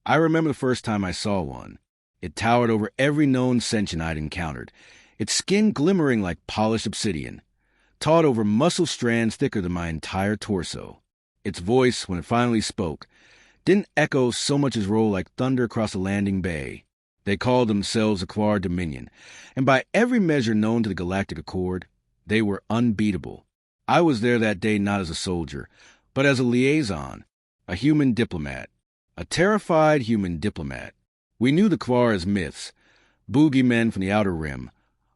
I remember the first time I saw one. It towered over every known sentient I'd encountered, its skin glimmering like polished obsidian, taut over muscle strands thicker than my entire torso. Its voice, when it finally spoke, didn't echo so much as roll like thunder across a landing bay. They called themselves the Quar Dominion, and by every measure known to the Galactic Accord, they were unbeatable. I was there that day not as a soldier, but as a liaison, a human diplomat, a terrified human diplomat. We knew the Quar as myths, boogeymen from the Outer Rim,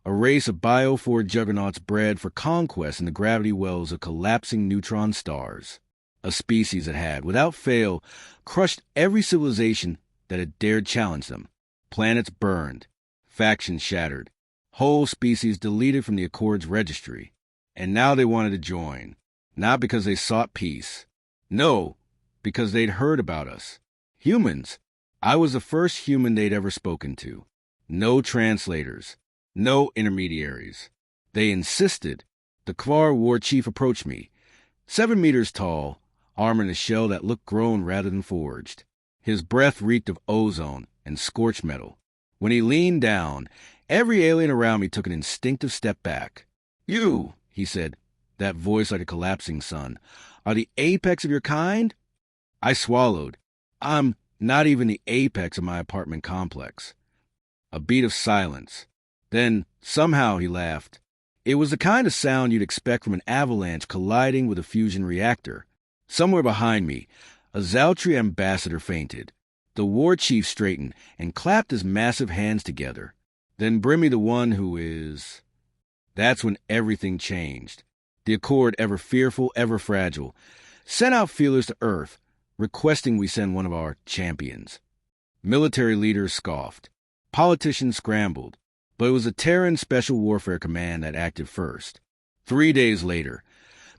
a race of biophore juggernauts bred for conquest in the gravity wells of collapsing neutron stars. A species that had, without fail, crushed every civilization that had dared challenge them. Planets burned, factions shattered, whole species deleted from the Accord's registry. And now they wanted to join, not because they sought peace. No, because they'd heard about us. Humans. I was the first human they'd ever spoken to. No translators. No intermediaries. They insisted. The Quar war chief approached me, 7 meters tall, armored in a shell that looked grown rather than forged. His breath reeked of ozone and scorched metal. When he leaned down, every alien around me took an instinctive step back. "You," he said, that voice like a collapsing sun, "are the apex of your kind?" I swallowed. "I'm not even the apex of my apartment complex." A beat of silence. Then, somehow, he laughed. It was the kind of sound you'd expect from an avalanche colliding with a fusion reactor. Somewhere behind me, a Zaltri ambassador fainted. The war chief straightened and clapped his massive hands together. Then Brimmy, the one who is... That's when everything changed. The Accord, ever fearful, ever fragile, sent out feelers to Earth, requesting we send one of our champions. Military leaders scoffed. Politicians scrambled. But it was the Terran Special Warfare Command that acted first. 3 days later,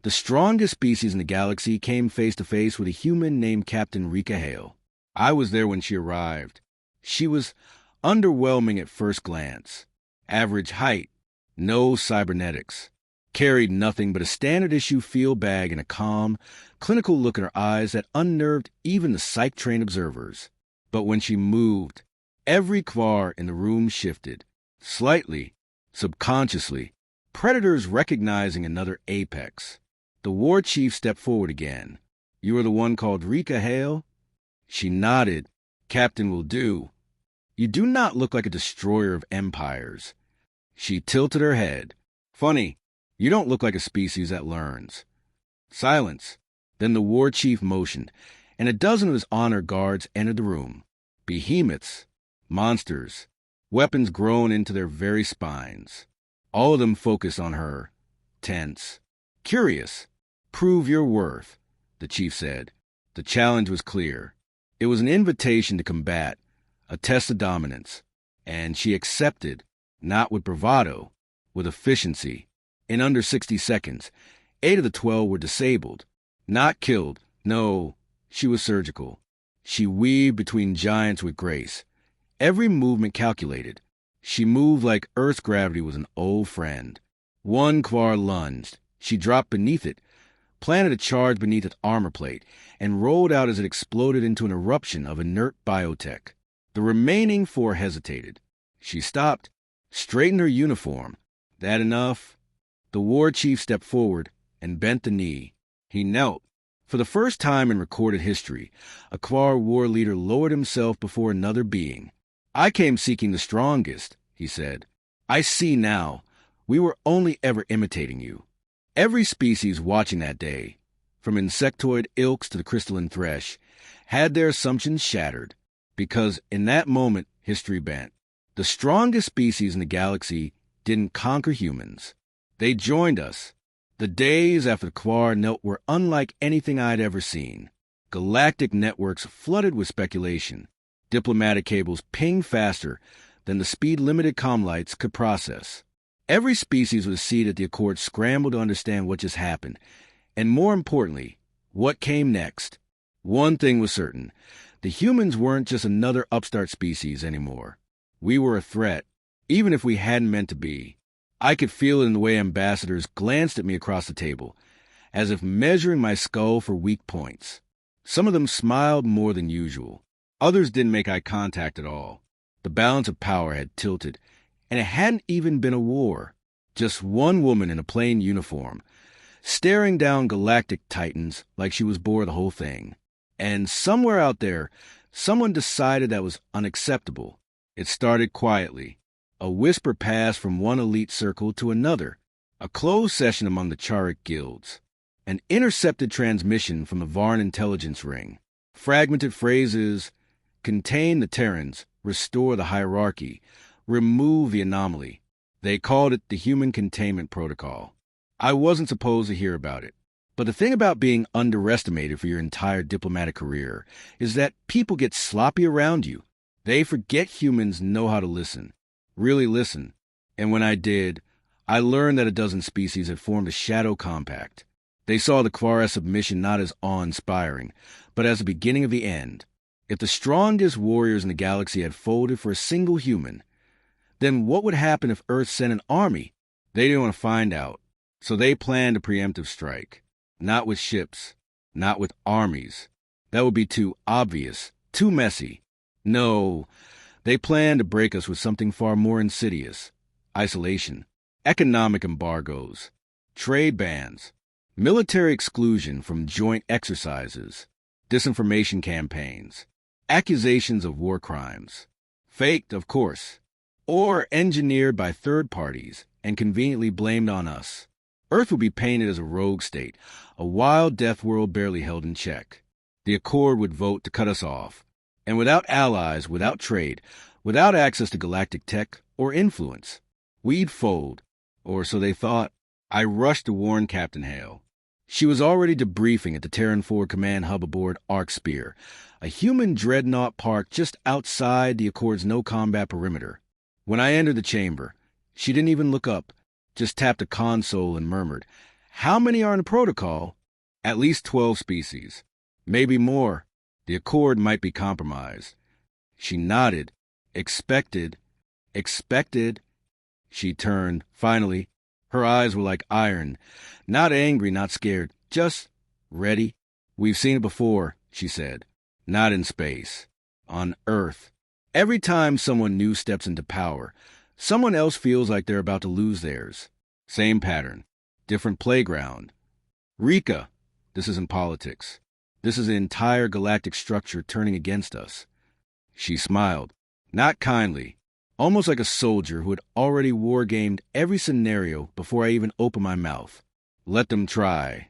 the strongest species in the galaxy came face to face with a human named Captain Rika Hale. I was there when she arrived. She was underwhelming at first glance. Average height, no cybernetics. Carried nothing but a standard-issue field bag and a calm, clinical look in her eyes that unnerved even the psych-trained observers. But when she moved, every Quar in the room shifted. Slightly, subconsciously, predators recognizing another apex. The war chief stepped forward again. "You are the one called Rika Hale?" She nodded. "Captain will do. You do not look like a destroyer of empires." She tilted her head. "Funny, you don't look like a species that learns." Silence. Then the war chief motioned, and a dozen of his honor guards entered the room. Behemoths, monsters, weapons grown into their very spines. All of them focused on her, tense, curious. "Prove your worth," the chief said. The challenge was clear. It was an invitation to combat, a test of dominance. And she accepted, not with bravado, with efficiency. In under 60 seconds, 8 of the 12 were disabled. Not killed, no, she was surgical. She weaved between giants with grace. Every movement calculated. She moved like Earth's gravity was an old friend. One Quar lunged. She dropped beneath it, planted a charge beneath its armor plate, and rolled out as it exploded into an eruption of inert biotech. The remaining 4 hesitated. She stopped, straightened her uniform. That enough? The war chief stepped forward and bent the knee. He knelt. For the first time in recorded history, a Quar war leader lowered himself before another being. "I came seeking the strongest," he said. "I see now. We were only ever imitating you." Every species watching that day, from insectoid ilks to the crystalline thresh, had their assumptions shattered, because in that moment history bent. The strongest species in the galaxy didn't conquer humans. They joined us. The days after the Quar knelt were unlike anything I'd ever seen. Galactic networks flooded with speculation. Diplomatic cables pinged faster than the speed-limited comlights could process. Every species with a seat at the Accord scrambled to understand what just happened, and more importantly, what came next. One thing was certain. The humans weren't just another upstart species anymore. We were a threat, even if we hadn't meant to be. I could feel it in the way ambassadors glanced at me across the table, as if measuring my skull for weak points. Some of them smiled more than usual. Others didn't make eye contact at all. The balance of power had tilted, and it hadn't even been a war. Just one woman in a plain uniform, staring down galactic titans like she was bored of the whole thing. And somewhere out there, someone decided that was unacceptable. It started quietly. A whisper passed from one elite circle to another, a closed session among the Charic guilds, an intercepted transmission from the Varn intelligence ring, fragmented phrases, contain the Terrans, restore the hierarchy, remove the anomaly. They called it the Human Containment Protocol. I wasn't supposed to hear about it. But the thing about being underestimated for your entire diplomatic career is that people get sloppy around you. They forget humans know how to listen, really listen. And when I did, I learned that a dozen species had formed a shadow compact. They saw the Kvara submission not as awe-inspiring, but as the beginning of the end. If the strongest warriors in the galaxy had folded for a single human, then what would happen if Earth sent an army? They didn't want to find out, so they planned a preemptive strike. Not with ships, not with armies. That would be too obvious, too messy. No, they planned to break us with something far more insidious. Isolation, economic embargoes, trade bans, military exclusion from joint exercises, disinformation campaigns, accusations of war crimes. Faked, of course, or engineered by third parties and conveniently blamed on us. Earth would be painted as a rogue state, a wild death world barely held in check. The Accord would vote to cut us off. And without allies, without trade, without access to galactic tech or influence, we'd fold. Or so they thought. I rushed to warn Captain Hale. She was already debriefing at the Terran Forward Command hub aboard Arkspear, a human dreadnought parked just outside the Accord's no-combat perimeter. When I entered the chamber, she didn't even look up, just tapped a console and murmured, "How many are in the protocol?" "At least 12 species. Maybe more. The Accord might be compromised." She nodded. Expected. She turned, finally. Her eyes were like iron. Not angry, not scared. Just ready. "We've seen it before," she said. "Not in space. On Earth. Every time someone new steps into power, someone else feels like they're about to lose theirs. Same pattern. Different playground. Rika, this isn't politics. This is the entire galactic structure turning against us." She smiled. Not kindly. Almost like a soldier who had already wargamed every scenario before I even opened my mouth. "Let them try."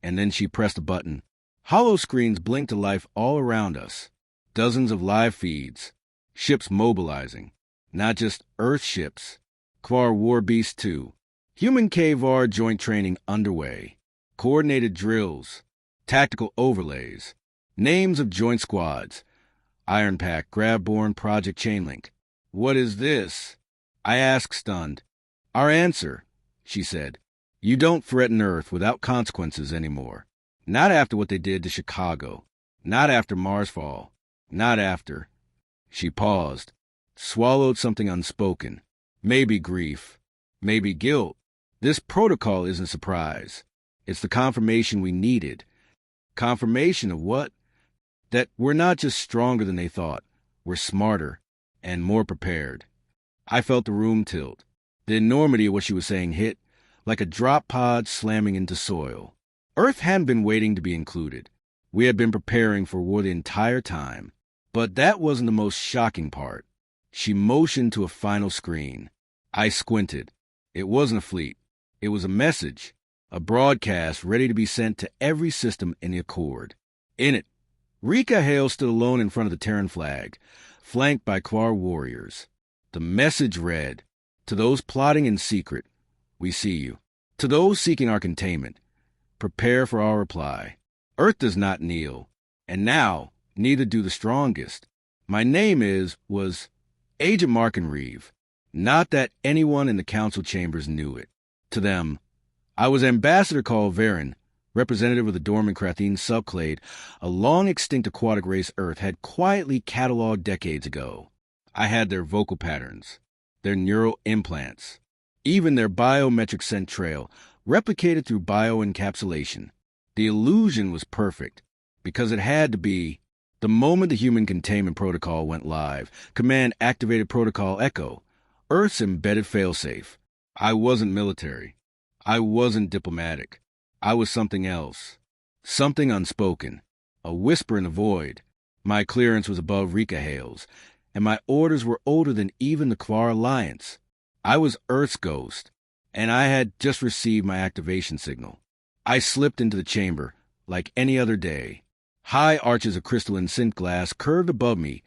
And then she pressed a button. Hollow screens blinked to life all around us. Dozens of live feeds. Ships mobilizing. Not just Earth ships. Kvar War Beast 2. Human K-VAR joint training underway. Coordinated drills. Tactical overlays. Names of joint squads. Iron Pack, Grabborn, Project Chainlink. "What is this?" I asked, stunned. "Our answer," she said. "You don't threaten Earth without consequences anymore. Not after what they did to Chicago. Not after Marsfall. Not after." She paused, swallowed something unspoken. Maybe grief. Maybe guilt. This protocol isn't a surprise. It's the confirmation we needed. Confirmation of what? That we're not just stronger than they thought. We're smarter and more prepared. I felt the room tilt. The enormity of what she was saying hit, like a drop pod slamming into soil. Earth hadn't been waiting to be included. We had been preparing for war the entire time. But that wasn't the most shocking part. She motioned to a final screen. I squinted. It wasn't a fleet. It was a message. A broadcast ready to be sent to every system in the Accord. In it, Rika Hale stood alone in front of the Terran flag, flanked by Kvar warriors. The message read, "To those plotting in secret, we see you. To those seeking our containment, prepare for our reply. Earth does not kneel, and now neither do the strongest. My name was Agent Markenreeve. Not that anyone in the council chambers knew it. To them, I was Ambassador Carl Varen, representative of the dormant Krathine subclade, a long-extinct aquatic race Earth had quietly cataloged decades ago. I had their vocal patterns, their neural implants, even their biometric scent trail, replicated through bioencapsulation. The illusion was perfect, because it had to be, The moment the Human Containment Protocol went live, Command activated Protocol Echo, Earth's embedded failsafe. I wasn't military. I wasn't diplomatic. I was something else. Something unspoken. A whisper in the void. My clearance was above Rika Hale's, and my orders were older than even the Kvar Alliance. I was Earth's ghost, and I had just received my activation signal. I slipped into the chamber, like any other day. High arches of crystalline synth glass curved above me,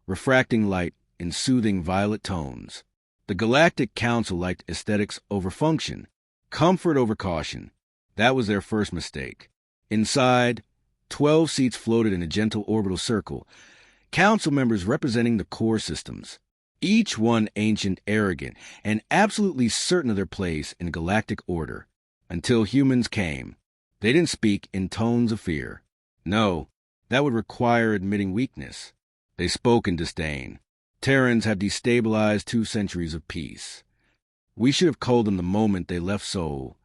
refracting light in soothing violet tones. The Galactic Council liked aesthetics over function, comfort over caution. That was their first mistake. Inside, 12 seats floated in a gentle orbital circle, council members representing the core systems, each one ancient, arrogant, and absolutely certain of their place in galactic order. Until humans came. They didn't speak in tones of fear. No, that would require admitting weakness. They spoke in disdain. Terrans have destabilized 2 centuries of peace. We should have culled them the moment they left Sol.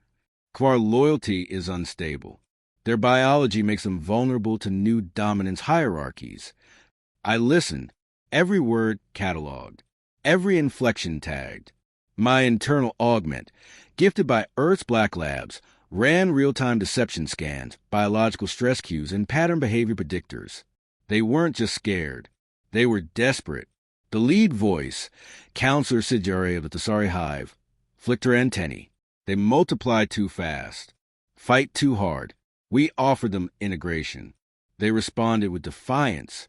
Kvar loyalty is unstable. Their biology makes them vulnerable to new dominance hierarchies. I listened, every word cataloged, every inflection tagged. My internal augment, gifted by Earth's Black Labs, ran real-time deception scans, biological stress cues, and pattern behavior predictors. They weren't just scared. They were desperate. The lead voice, Counselor Sijare of the Thesari Hive, flicked her antennae. They multiplied too fast. Fight too hard. We offered them integration. They responded with defiance.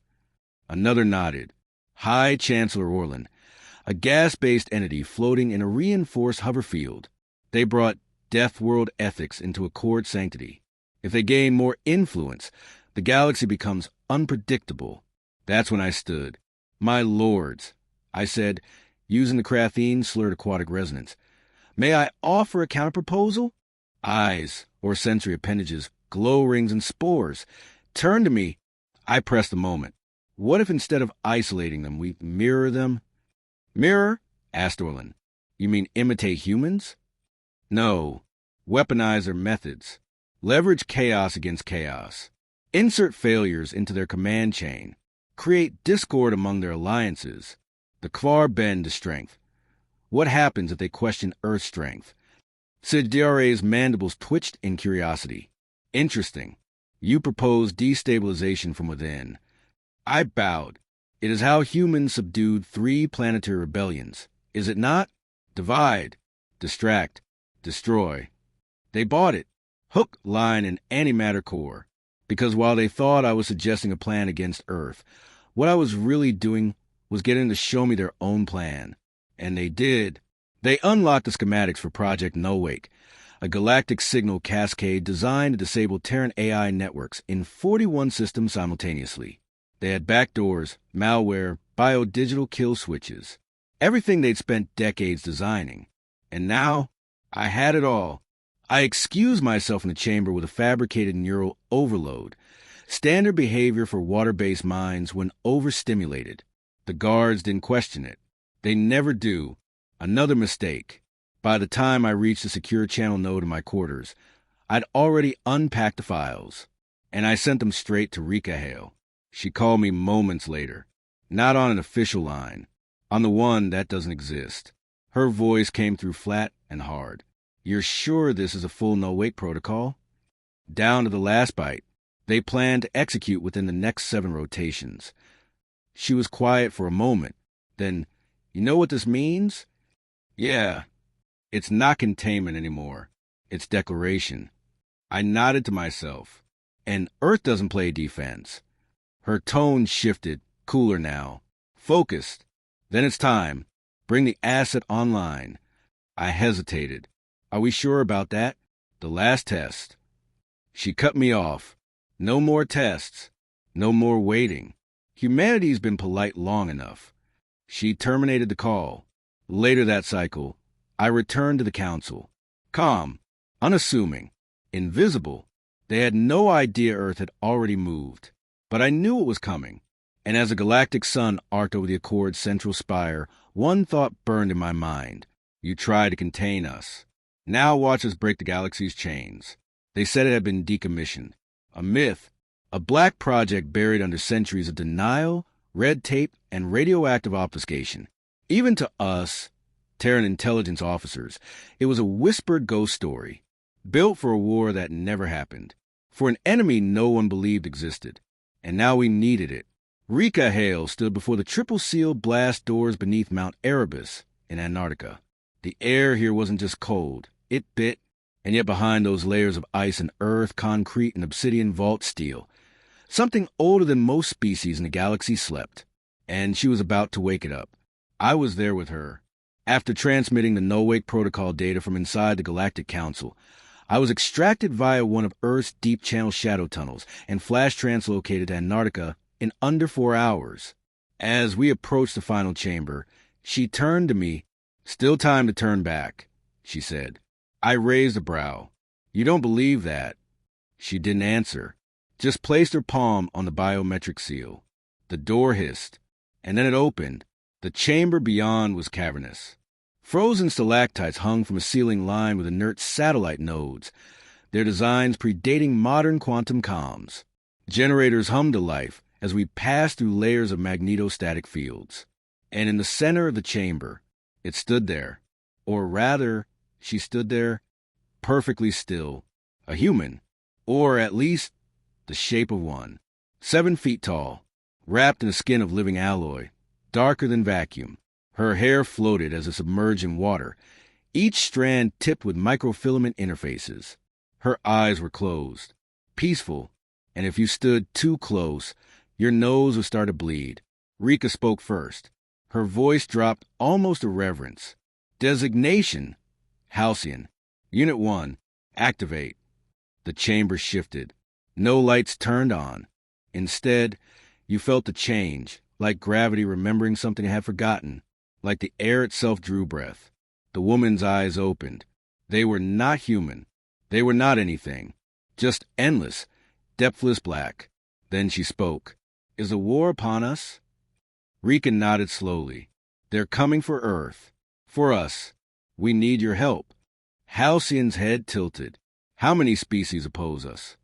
Another nodded. High Chancellor Orlan, a gas-based entity floating in a reinforced hover field. They brought Death World ethics into Accord sanctity. If they gain more influence, the galaxy becomes unpredictable. That's when I stood. My lords, I said, using the Krathene slurred aquatic resonance. May I offer a counterproposal? Eyes, or sensory appendages, glow rings and spores, turned to me. I pressed the moment. What if instead of isolating them, we mirror them? Mirror? Asked Orlan. You mean imitate humans? No. Weaponize their methods. Leverage chaos against chaos. Insert failures into their command chain. Create discord among their alliances. The Kvar bend to strength. What happens if they question Earth's strength? Sidiare's mandibles twitched in curiosity. Interesting. You propose destabilization from within. I bowed. It is how humans subdued 3 planetary rebellions. Is it not? Divide, distract, destroy. They bought it. Hook, line, and antimatter core. Because while they thought I was suggesting a plan against Earth, what I was really doing was getting to show me their own plan. And they did. They unlocked the schematics for Project No-Wake, a galactic signal cascade designed to disable Terran AI networks in 41 systems simultaneously. They had backdoors, malware, biodigital kill switches, everything they'd spent decades designing. And now, I had it all. I excused myself in the chamber with a fabricated neural overload, standard behavior for water-based minds when overstimulated. The guards didn't question it. They never do. Another mistake. By the time I reached the secure channel node in my quarters, I'd already unpacked the files, and I sent them straight to Rika Hale. She called me moments later, not on an official line, on the one that doesn't exist. Her voice came through flat and hard. You're sure this is a full no-wake protocol? Down to the last byte. They plan to execute within the next 7 rotations. She was quiet for a moment. Then, you know what this means? Yeah. It's not containment anymore. It's declaration. I nodded to myself. And Earth doesn't play defense. Her tone shifted, cooler now. Focused. Then it's time. Bring the asset online. I hesitated. Are we sure about that? The last test. She cut me off. No more tests. No more waiting. Humanity's been polite long enough. She terminated the call. Later that cycle, I returned to the council. Calm, unassuming, invisible. They had no idea Earth had already moved. But I knew it was coming. And as a galactic sun arced over the Accord's central spire, one thought burned in my mind. You tried to contain us. Now watch us break the galaxy's chains. They said it had been decommissioned. A myth, A black project buried under centuries of denial, red tape, and radioactive obfuscation. Even to us, Terran intelligence officers, it was a whispered ghost story, built for a war that never happened, for an enemy no one believed existed. And now we needed it. Rika Hale stood before the triple-sealed blast doors beneath Mount Erebus in Antarctica. The air here wasn't just cold, it bit, and yet behind those layers of ice and earth, concrete, and obsidian vault steel, something older than most species in the galaxy slept, and she was about to wake it up. I was there with her. After transmitting the No-Wake Protocol data from inside the Galactic Council, I was extracted via one of Earth's deep-channel shadow tunnels and flash translocated to Antarctica in under 4 hours. As we approached the final chamber, she turned to me. "Still time to turn back," she said. I raised a brow. "You don't believe that?" She didn't answer, just placed her palm on the biometric seal. The door hissed, and then it opened. The chamber beyond was cavernous. Frozen stalactites hung from a ceiling lined with inert satellite nodes, their designs predating modern quantum comms. Generators hummed to life as we passed through layers of magnetostatic fields. And in the center of the chamber, it stood there. Or rather, she stood there, perfectly still. A human, or at least the shape of one. 7 feet tall, wrapped in a skin of living alloy, darker than vacuum. Her hair floated as if submerged in water, each strand tipped with microfilament interfaces. Her eyes were closed, peaceful, and if you stood too close, your nose would start to bleed. Rika spoke first. Her voice dropped almost to reverence. "Designation, Halcyon. Unit 1, activate." The chamber shifted. No lights turned on. Instead, you felt the change, like gravity remembering something it had forgotten, like the air itself drew breath. The woman's eyes opened. They were not human. They were not anything. Just endless, depthless black. Then she spoke. "Is a war upon us?" Rika nodded slowly. "They're coming for Earth. For us. We need your help." Halcyon's head tilted. "How many species oppose us?"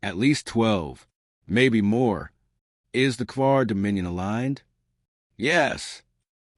"At least 12. Maybe more. Is the Kvar Dominion aligned?" "Yes."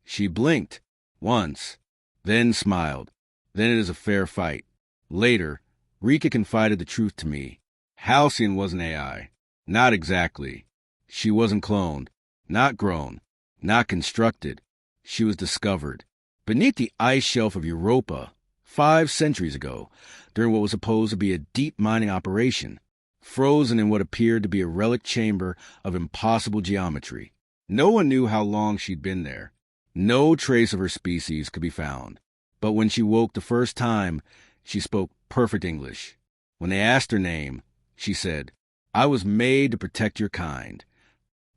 She blinked. Once. Then smiled. "Then it is a fair fight." Later, Rika confided the truth to me. Halcyon wasn't AI. Not exactly. She wasn't cloned. Not grown. Not constructed. She was discovered. Beneath the ice shelf of Europa, 5 centuries ago, during what was supposed to be a deep mining operation, frozen in what appeared to be a relic chamber of impossible geometry. No one knew how long she'd been there. No trace of her species could be found. But when she woke the first time, she spoke perfect English. When they asked her name, she said, "I was made to protect your kind."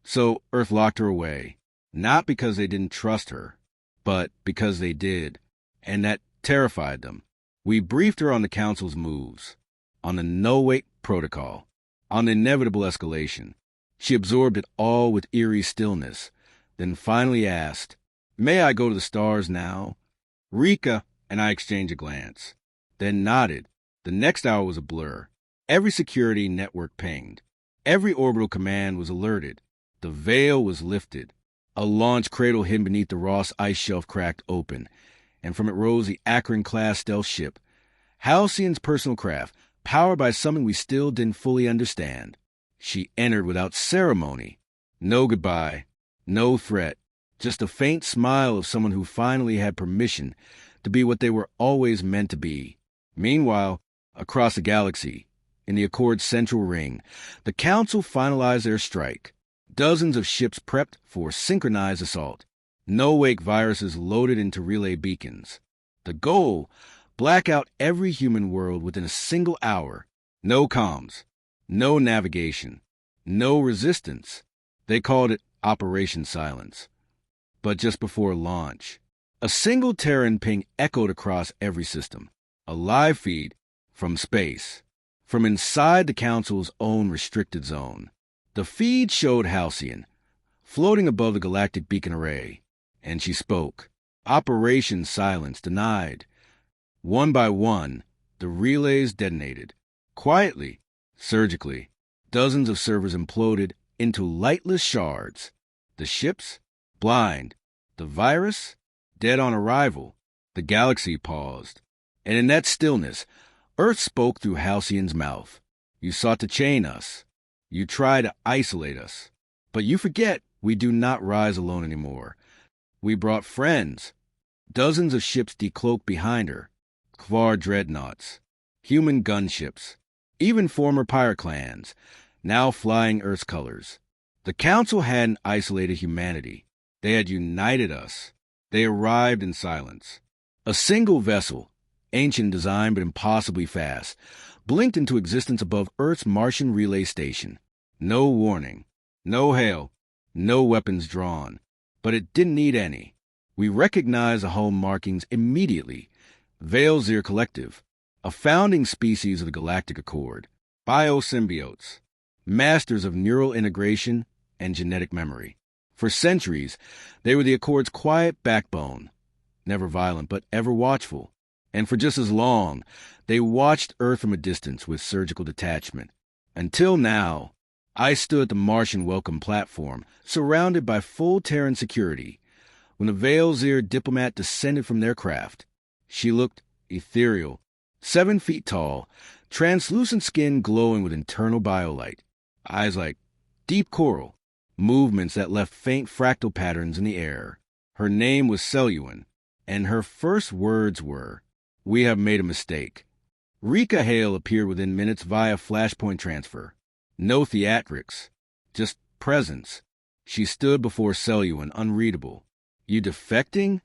So Earth locked her away, not because they didn't trust her, but because they did, and that terrified them. We briefed her on the Council's moves, on the No-Wake Protocol, on the inevitable escalation. She absorbed it all with eerie stillness, then finally asked, "May I go to the stars now?" Rika and I exchanged a glance, then nodded. The next hour was a blur. Every security network pinged. Every orbital command was alerted. The veil was lifted. A launch cradle hidden beneath the Ross ice shelf cracked open, and from it rose the Akron-class stealth ship, Halcyon's personal craft, powered by something we still didn't fully understand. She entered without ceremony. No goodbye, no threat, just a faint smile of someone who finally had permission to be what they were always meant to be. Meanwhile, across the galaxy, in the Accord's central ring, the Council finalized their strike. Dozens of ships prepped for synchronized assault. No-Wake viruses loaded into relay beacons. The goal, black out every human world within a single hour. No comms, no navigation, no resistance. They called it Operation Silence. But just before launch, a single Terran ping echoed across every system. A live feed from space, from inside the Council's own restricted zone. The feed showed Halcyon, floating above the galactic beacon array, and she spoke. Operation Silence denied. One by one, the relays detonated. Quietly, surgically. Dozens of servers imploded into lightless shards. The ships, blind. The virus, dead on arrival. The galaxy paused. And in that stillness, Earth spoke through Halcyon's mouth. You sought to chain us. You tried to isolate us. But you forget we do not rise alone anymore. We brought friends. Dozens of ships decloaked behind her. Kvar dreadnoughts. Human gunships. Even former pirate clans, now flying Earth's colors. The Council hadn't isolated humanity. They had united us. They arrived in silence. A single vessel, ancient design but impossibly fast, blinked into existence above Earth's Martian relay station. No warning, no hail, no weapons drawn. But it didn't need any. We recognized the hull markings immediately. Veilzir Collective, a founding species of the Galactic Accord. Biosymbiotes, masters of neural integration and genetic memory. For centuries, they were the Accord's quiet backbone, never violent but ever watchful. And for just as long, they watched Earth from a distance with surgical detachment. Until now, I stood at the Martian welcome platform, surrounded by full Terran security, when a Veilzir diplomat descended from their craft. She looked ethereal, 7 feet tall, translucent skin glowing with internal biolight, eyes like deep coral, movements that left faint fractal patterns in the air. Her name was Selûan, and her first words were, "We have made a mistake." Rika Hale appeared within minutes via flashpoint transfer. No theatrics, just presence. She stood before Selûan, unreadable. "You defecting?"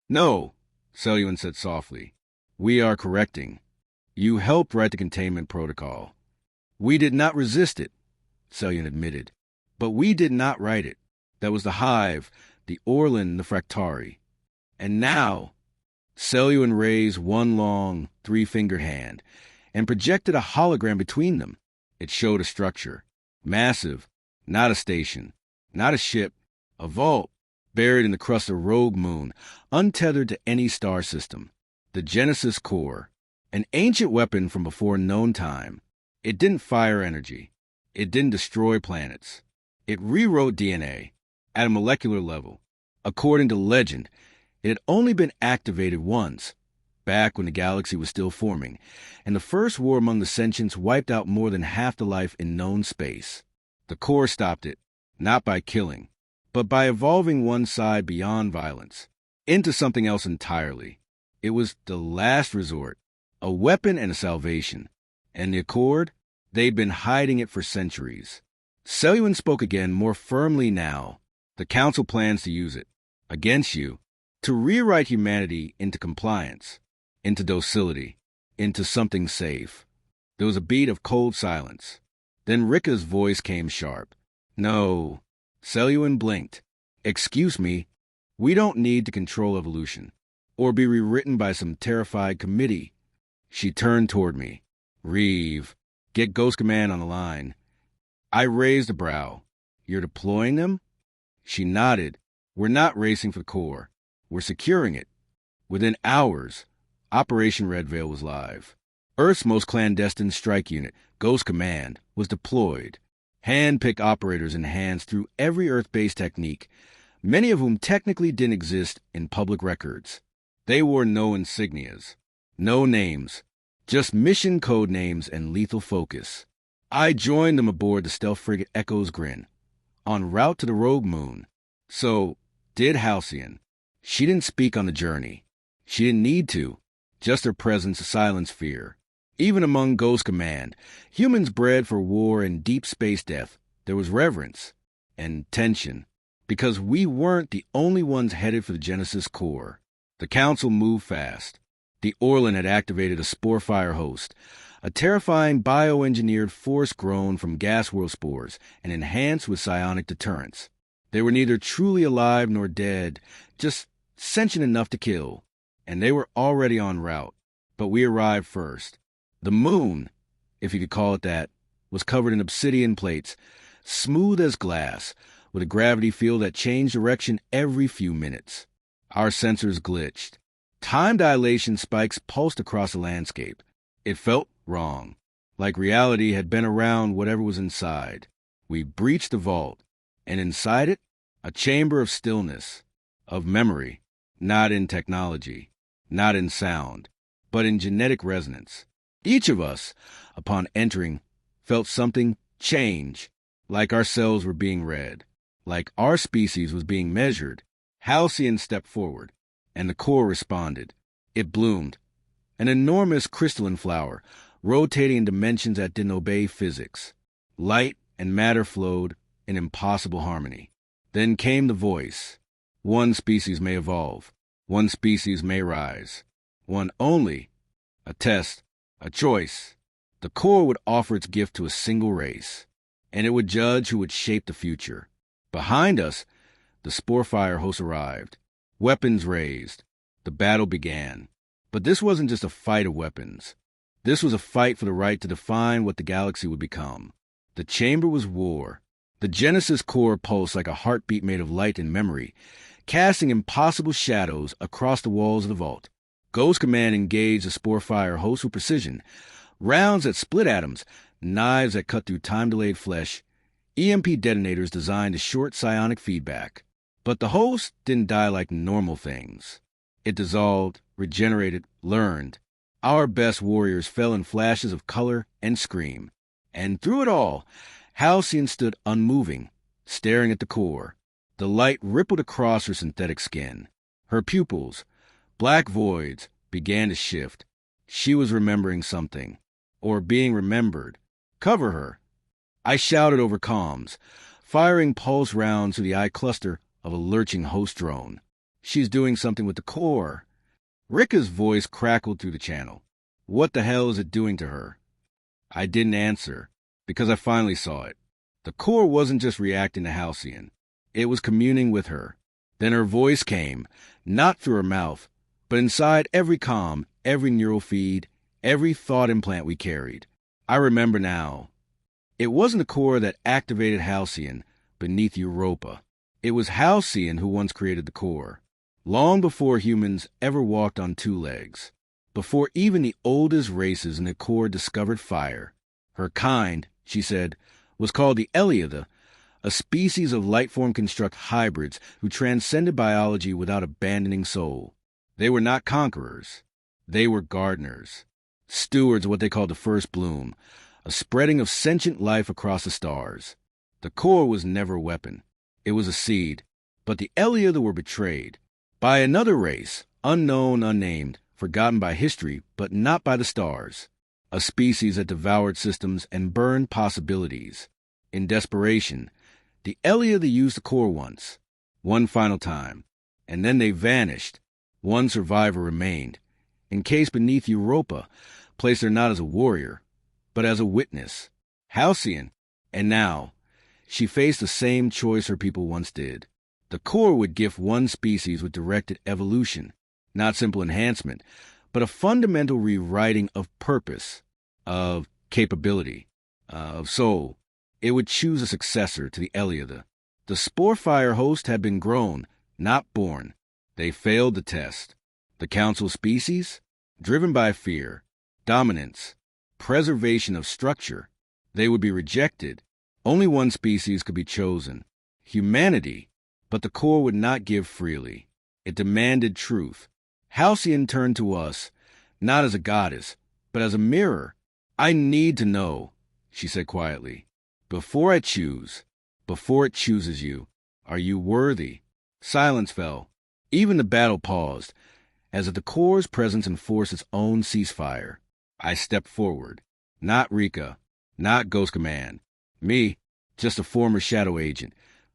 "No," Selûan said softly. "We are correcting. You helped write the containment protocol." "We did not resist it," Selûan admitted. "But we did not write it. That was the Hive, the Orlan, the Fractari. And now," Selûan raised one long, 3-fingered hand and projected a hologram between them. It showed a structure. Massive, not a station, not a ship, a vault, buried in the crust of Rogue Moon, untethered to any star system. The Genesis Core, an ancient weapon from before known time. It didn't fire energy. It didn't destroy planets. It rewrote DNA at a molecular level. According to legend, it had only been activated once, back when the galaxy was still forming, and the first war among the sentients wiped out more than half the life in known space. The core stopped it, not by killing, but by evolving one side beyond violence, into something else entirely. It was the last resort, a weapon and a salvation. And the Accord, they'd been hiding it for centuries. Selûan spoke again, more firmly now. "The Council plans to use it, against you, to rewrite humanity into compliance, into docility, into something safe." There was a beat of cold silence. Then Rika's voice came sharp. "No." Selûan blinked. "Excuse me, we don't need to control evolution, or be rewritten by some terrified committee." She turned toward me. "Reeve, get Ghost Command on the line." I raised a brow. "You're deploying them?" She nodded. "We're not racing for the core. We're securing it." Within hours, Operation Red Veil was live. Earth's most clandestine strike unit, Ghost Command, was deployed. Hand-picked operators enhanced through every Earth-based technique, many of whom technically didn't exist in public records. They wore no insignias, no names, just mission code names and lethal focus. I joined them aboard the stealth frigate Echo's Grin, en route to the Rogue Moon. So did Halcyon. She didn't speak on the journey. She didn't need to. Just her presence silenced fear. Even among Ghost Command, humans bred for war and deep space death, there was reverence and tension, because we weren't the only ones headed for the Genesis Core. The Council moved fast. The Orlan had activated a Sporefire host, a terrifying bioengineered force grown from gas world spores and enhanced with psionic deterrence. They were neither truly alive nor dead, just sentient enough to kill, and they were already en route. But we arrived first. The moon, if you could call it that, was covered in obsidian plates, smooth as glass, with a gravity field that changed direction every few minutes. Our sensors glitched. Time dilation spikes pulsed across the landscape. It felt wrong. like reality had been around whatever was inside. We breached the vault, and inside it, a chamber of stillness, of memory, not in technology, not in sound, but in genetic resonance. Each of us, upon entering, felt something change, like our cells were being read, like our species was being measured. Halcyon stepped forward, and the core responded. It bloomed, an enormous crystalline flower, rotating in dimensions that didn't obey physics. Light and matter flowed in impossible harmony. Then came the voice. One species may evolve. One species may rise. One only. A test. A choice. The core would offer its gift to a single race, and it would judge who would shape the future. Behind us, the Sporefire host arrived. Weapons raised. The battle began. But this wasn't just a fight of weapons. This was a fight for the right to define what the galaxy would become. The chamber was war. The Genesis core pulsed like a heartbeat made of light and memory, casting impossible shadows across the walls of the vault. Ghost Command engaged the Sporefire host with precision. Rounds that split atoms, knives that cut through time-delayed flesh, EMP detonators designed to short psionic feedback. But the host didn't die like normal things. It dissolved, regenerated, learned. Our best warriors fell in flashes of color and scream. And through it all, Halcyon stood unmoving, staring at the core. The light rippled across her synthetic skin. Her pupils, black voids, began to shift. She was remembering something, or being remembered. Cover her. I shouted over comms, firing pulse rounds through the eye cluster of a lurching host drone. She's doing something with the core. Rika's voice crackled through the channel. What the hell is it doing to her? I didn't answer, because I finally saw it. The core wasn't just reacting to Halcyon. It was communing with her. Then her voice came, not through her mouth, but inside every comm, every neural feed, every thought implant we carried. I remember now. It wasn't the core that activated Halcyon beneath Europa. It was Halcyon who once created the core, long before humans ever walked on two legs, before even the oldest races in the core discovered fire. Her kind, she said, was called the Eliada, a species of life-form construct hybrids who transcended biology without abandoning soul. They were not conquerors. They were gardeners, stewards of what they called the first bloom, a spreading of sentient life across the stars. The core was never a weapon. It was a seed. But the Eliada were betrayed by another race, unknown, unnamed, forgotten by history, but not by the stars. A species that devoured systems and burned possibilities. In desperation, the Eliada used the core once, one final time, and then they vanished. One survivor remained, encased beneath Europa, placed there not as a warrior, but as a witness. Halcyon. And now, she faced the same choice her people once did. The core would gift one species with directed evolution, not simple enhancement, but a fundamental rewriting of purpose, of capability, of soul. It would choose a successor to the Eliada. The Sporefire host had been grown, not born. They failed the test. The council species? Driven by fear, dominance, preservation of structure. They would be rejected. Only one species could be chosen. Humanity. But the core would not give freely. It demanded truth. Halcyon turned to us, not as a goddess, but as a mirror. I need to know, she said quietly. Before I choose, before it chooses you, are you worthy? Silence fell. Even the battle paused, as if the core's presence enforced its own ceasefire. I stepped forward. Not Rika, not Ghost Command. Me, just a former shadow agent,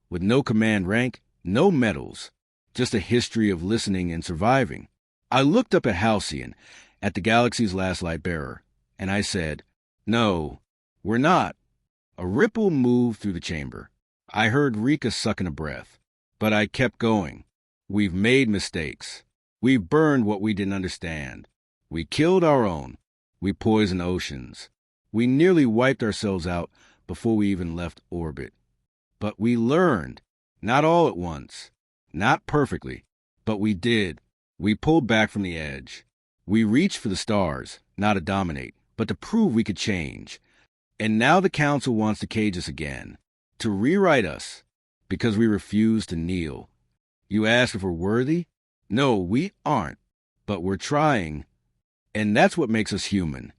with no command rank, no medals, just a history of listening and surviving. I looked up at Halcyon, at the galaxy's last light bearer, and I said, "No, we're not." A ripple moved through the chamber. I heard Rika sucking a breath, but I kept going. We've made mistakes. We've burned what we didn't understand. We killed our own. We poisoned oceans. We nearly wiped ourselves out before we even left orbit. But we learned, not all at once, not perfectly, but we did. We pulled back from the edge. We reached for the stars, not to dominate, but to prove we could change. And now the Council wants to cage us again, to rewrite us, because we refuse to kneel. You ask if we're worthy? No, we aren't, but we're trying, and that's what makes us human.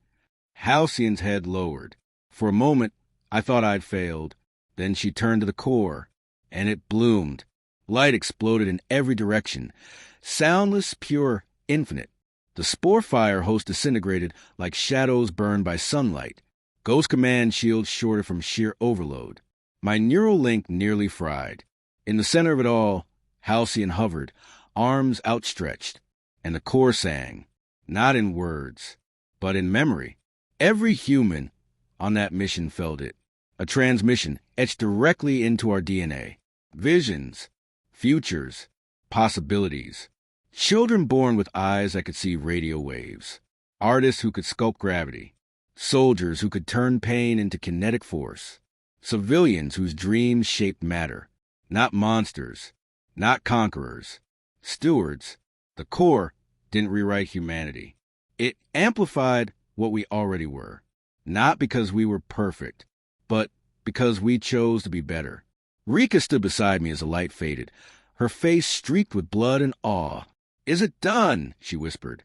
Halcyon's head lowered. For a moment, I thought I'd failed. Then she turned to the core, and it bloomed. Light exploded in every direction. Soundless, pure, infinite. The spore fire host disintegrated like shadows burned by sunlight. Ghost Command shields shorted from sheer overload. My neural link nearly fried. In the center of it all, Halcyon hovered, arms outstretched, and the core sang, not in words, but in memory. Every human on that mission felt it. A transmission etched directly into our DNA. Visions, futures, possibilities. Children born with eyes that could see radio waves. Artists who could sculpt gravity. Soldiers who could turn pain into kinetic force. Civilians whose dreams shaped matter. Not monsters. Not conquerors. Stewards. The core didn't rewrite humanity. It amplified what we already were. Not because we were perfect, but because we chose to be better. Rika stood beside me as the light faded, her face streaked with blood and awe. "Is it done?" she whispered.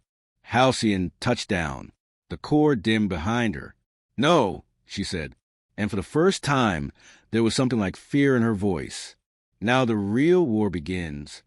Halcyon touched down. The core dimmed behind her. "No," she said, and for the first time, there was something like fear in her voice. "Now the real war begins."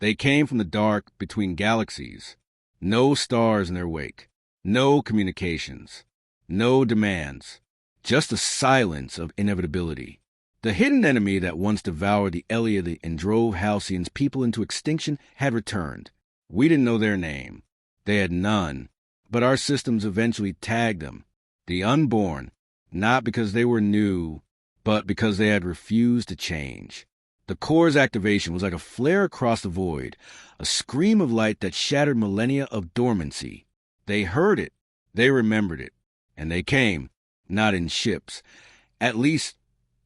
They came from the dark between galaxies. No stars in their wake. No communications. No demands. Just the silence of inevitability. The hidden enemy that once devoured the Eliad and drove Halcyon's people into extinction had returned. We didn't know their name. They had none. But our systems eventually tagged them. The unborn, not because they were new, but because they had refused to change. The core's activation was like a flare across the void, a scream of light that shattered millennia of dormancy. They heard it, they remembered it, and they came, not in ships, at least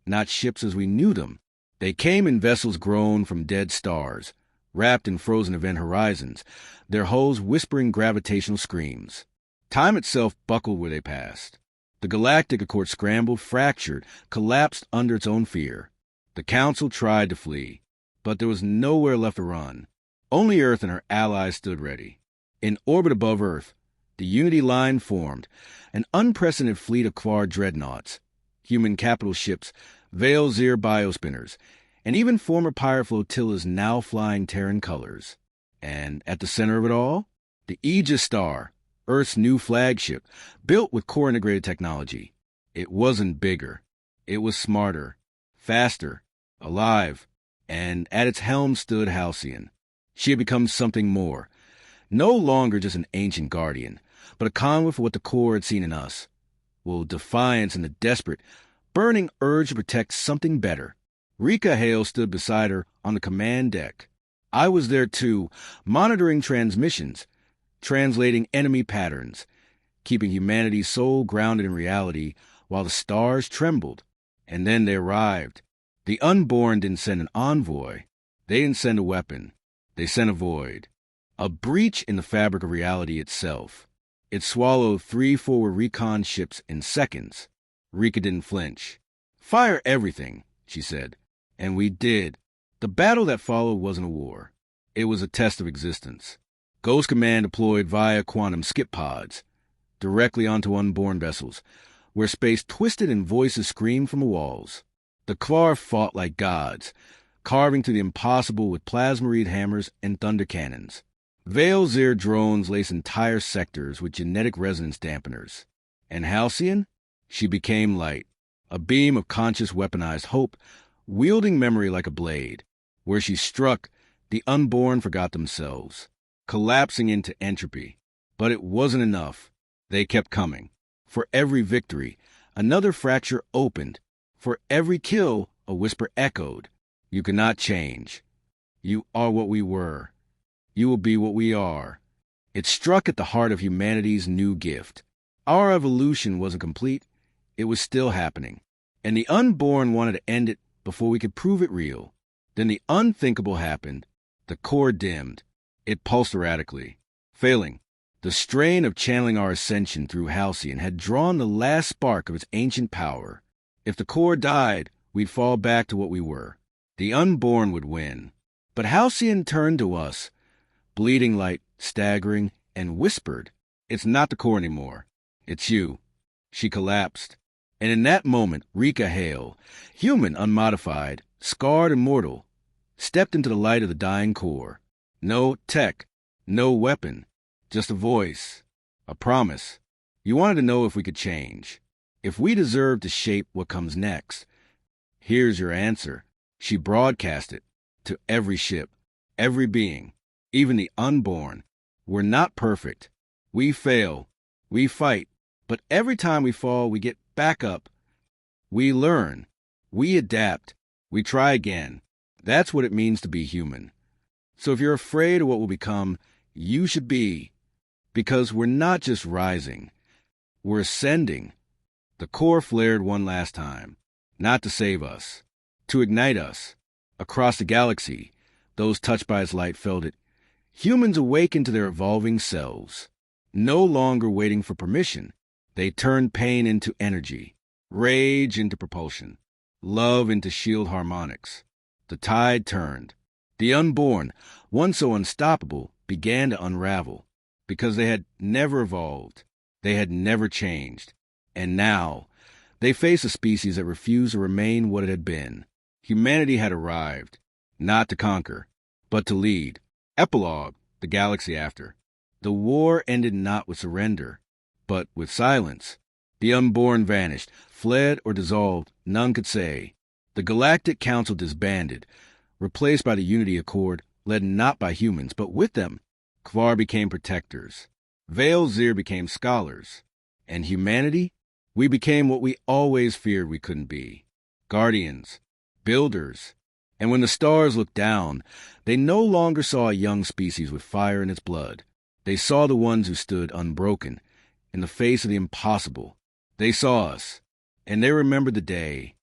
not ships as we knew them. They came in vessels grown from dead stars, wrapped in frozen event horizons, their hulls whispering gravitational screams. Time itself buckled where they passed. The Galactic Accord scrambled, fractured, collapsed under its own fear. The Council tried to flee, but there was nowhere left to run. Only Earth and her allies stood ready. In orbit above Earth, the Unity Line formed, an unprecedented fleet of Kvar dreadnoughts, human capital ships, Veil-Zir biospinners, and even former pirate flotillas now flying Terran colors. And at the center of it all, the Aegis Star, Earth's new flagship, built with core-integrated technology. It wasn't bigger. It was smarter, faster, alive, and at its helm stood Halcyon. She had become something more. No longer just an ancient guardian, but a conduit for what the core had seen in us. Well, defiance and the desperate, burning urge to protect something better. Rika Hale stood beside her on the command deck. I was there too, monitoring transmissions, translating enemy patterns, keeping humanity's soul grounded in reality while the stars trembled. And then they arrived. The unborn didn't send an envoy. They didn't send a weapon. They sent a void. A breach in the fabric of reality itself. It swallowed 3 forward recon ships in seconds. Rika didn't flinch. "Fire everything," she said. And we did. The battle that followed wasn't a war. It was a test of existence. Ghost Command deployed via quantum skip pods, directly onto unborn vessels, where space twisted and voices screamed from the walls. The Kvar fought like gods, carving through the impossible with plasma-reed hammers and thunder cannons. Veil-Zir drones laced entire sectors with genetic resonance dampeners. And Halcyon? She became light, a beam of conscious weaponized hope, wielding memory like a blade. Where she struck, the unborn forgot themselves, collapsing into entropy. But it wasn't enough. They kept coming. For every victory, another fracture opened. For every kill, a whisper echoed. You cannot change. You are what we were. You will be what we are. It struck at the heart of humanity's new gift. Our evolution wasn't complete. It was still happening. And the unborn wanted to end it before we could prove it real. Then the unthinkable happened. The core dimmed. It pulsed erratically. Failing. The strain of channeling our ascension through Halcyon had drawn the last spark of its ancient power. If the core died, we'd fall back to what we were. The unborn would win. But Halcyon turned to us, bleeding light, staggering, and whispered, "It's not the core anymore. It's you." She collapsed. And in that moment, Rika Hale, human unmodified, scarred and mortal, stepped into the light of the dying core. No tech, no weapon, just a voice, a promise. You wanted to know if we could change, if we deserved to shape what comes next. Here's your answer. She broadcast it to every ship, every being, even the unborn. We're not perfect. We fail. We fight. But every time we fall, we get back up. We learn. We adapt. We try again. That's what it means to be human. So if you're afraid of what will become, you should be. Because we're not just rising. We're ascending. The core flared one last time. Not to save us. To ignite us. Across the galaxy, those touched by its light felt it. Humans awakened to their evolving selves. No longer waiting for permission. They turned pain into energy, rage into propulsion, love into shield harmonics. The tide turned. The unborn, once so unstoppable, began to unravel, because they had never evolved. They had never changed. And now, they face a species that refused to remain what it had been. Humanity had arrived, not to conquer, but to lead. Epilogue, the galaxy after. The war ended not with surrender, but with silence. The unborn vanished, fled or dissolved, none could say. The Galactic Council disbanded, replaced by the Unity Accord, led not by humans, but with them. Kvar became protectors. Veil Zir became scholars. And humanity? We became what we always feared we couldn't be. Guardians. Builders. And when the stars looked down, they no longer saw a young species with fire in its blood. They saw the ones who stood unbroken, in the face of the impossible. They saw us, and they remembered the day